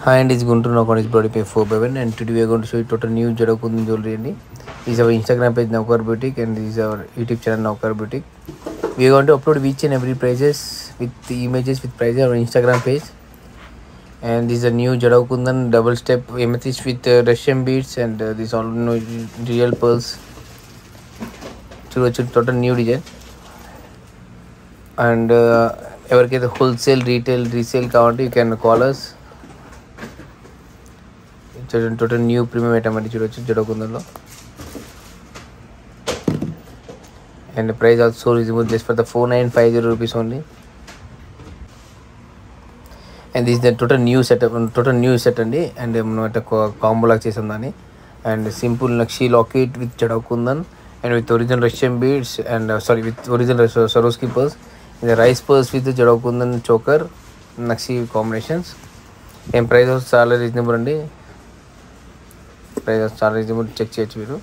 Hi, and it's Guntur Nakonis Body Pay 4/7, and today we are going to show you total new Jadakun jewelry. This is our Instagram page Naukar Boutique, and this is our YouTube channel Naukar Boutique. We are going to upload each and every prices with the images with prices on our Instagram page. And this is a new Jadakundan double step amethyst with Russian beads, and this all real pearls. Total new design. And ever get the wholesale, retail, resale count, you can call us. Total new premium item and the price also reasonable, just for the 4950 rupees only. And this is the total new setup, and combo like chesandani, and simple Nakshi locket with Jadakundan and with original Russian beads, and with original Swarovski pearls, and the rice pearls with the Jadakundan choker Nakshi combinations. And price also చాలా reasonable అండి. Price చాలా reasonable, check చేయొచ్చు మీరు.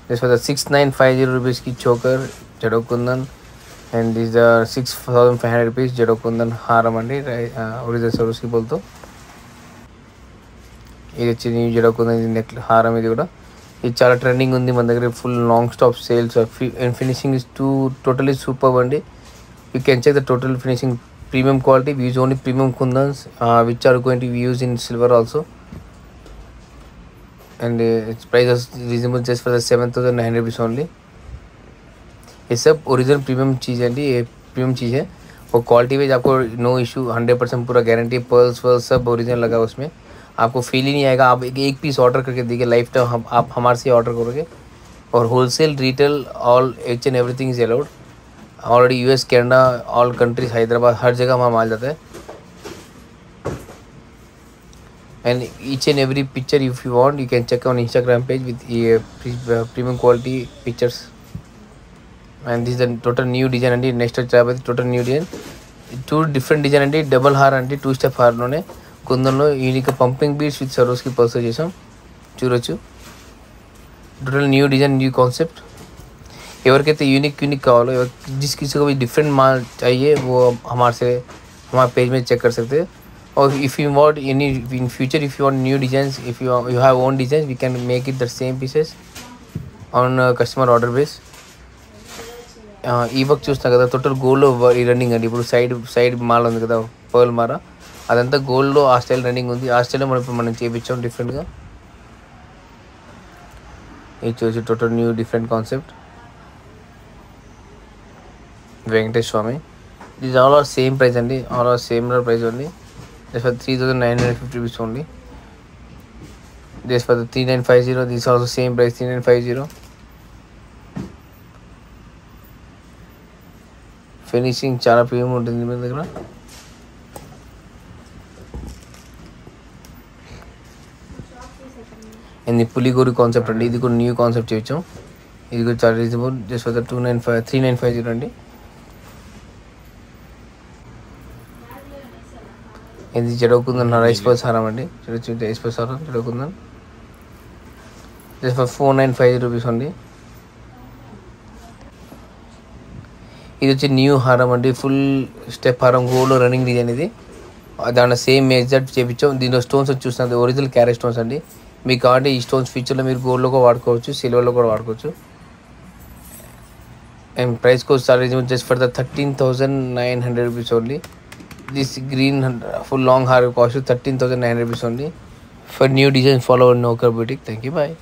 This for the 6950 రూపీస్కి choker జడోకుందన్, and this the 6500 rupees జడోకుందన్ హారం అండి, original సరోస్కి పోల్తో. ఇది వచ్చి న్యూ జడోకుందన్ నెక్ హారం. ఇది కూడా ఇది చాలా ట్రెండింగ్ ఉంది మన దగ్గర. Full long stop sales and finishing is totally super అండి. You can check the total finishing, premium quality. We use only premium kundans which are going to use in silver also. And its price is reasonable, just for the 7900 rupees only. ये सब original premium चीज़ है, ये premium चीज़ है. और quality wise आपको no issue, 100% पूरा guarantee. Pearls whorls सब original लगा उसमें, आपको फील ही नहीं आएगा. आप एक पीस ऑर्डर करके देखिए, लाइफ टाइम आप हमारे से ऑर्डर करोगे. और wholesale, retail, all H and everything is allowed. Already US, Canada, all countries, Hyderabad, हर जगह हमारा माल जाता है. And each and every picture, if you want, you can check on Instagram page with premium quality pictures. And this is the total new design and next total new design, two different design and double har and two step har lone kundanlo unique pumping beads with Swarovski pearls chesam చూడొచ్చు. total new design, new concept. ఎవరికైతే unique కావాలో, जिस किसी को भी different माल चाहिए, वो हमारे पेज में चेक कर सकते हैं. Or if you want any in future, if you want new designs, if you have own designs, we can make it the same pieces on customer order base. ఈ work చూస్తున్నా కదా, total గోల్డ్లో running అండి. ఇప్పుడు side mall ఉంది కదా, pearl మార, అదంతా గోల్డ్లో ఆ స్టైల్ రన్నింగ్ ఉంది. ఆ స్టైల్లో మనం చేయించాం డిఫరెంట్గా. ఇది చూసి total new different concept. Venkateswara Swamy, this all are same price అండి, ఆల్ ఆర్ సేమ్ ప్రైస్ అండి. Just for 3950 rupees only. Just for the 3950, this is also same price, 3950. Finishing చాలా ప్రీమియం ఉంటుంది మన దగ్గర. అండ్ పులిగోరి కాన్సెప్ట్ అండి, ఇది కూడా న్యూ కాన్సెప్ట్ చేయొచ్చాం. ఇది కూడా చాలా రీజనబుల్, జస్ట్ ఫర్ ద 3950 అండి. ఇది జడోకుందన్ రైస్ పర్స్ హారం అండి, చూడొచ్చు. రైస్ పర్స్ హారం జడోకుందన్, జస్ట్ ఫర్ 4950 రూపీస్ అండి. ఇది వచ్చి న్యూ హారం అండి, ఫుల్ స్టెప్ హారం, గోల్డ్ రన్నింగ్ డిజైన్. ఇది దాంట్లో సేమ్ ఎగ్జాక్ట్ చేయించాం. దీనిలో స్టోన్స్ వచ్చి చూస్తున్నది ఒరిజినల్ క్యారెట్ స్టోన్స్ అండి. మీకు కావాలంటే ఈ స్టోన్స్ ఫ్యూచర్లో మీరు గోల్డ్లో కూడా వాడుకోవచ్చు, సిల్వర్లో కూడా వాడుకోవచ్చు. అండ్ ప్రైస్ కోస్ట్ చాలా reasonable, just for the 13,900 rupees only. This green full long hair cost 13,900 rupees only. For new designs, follow Naukar Boutique. Thank you. Bye.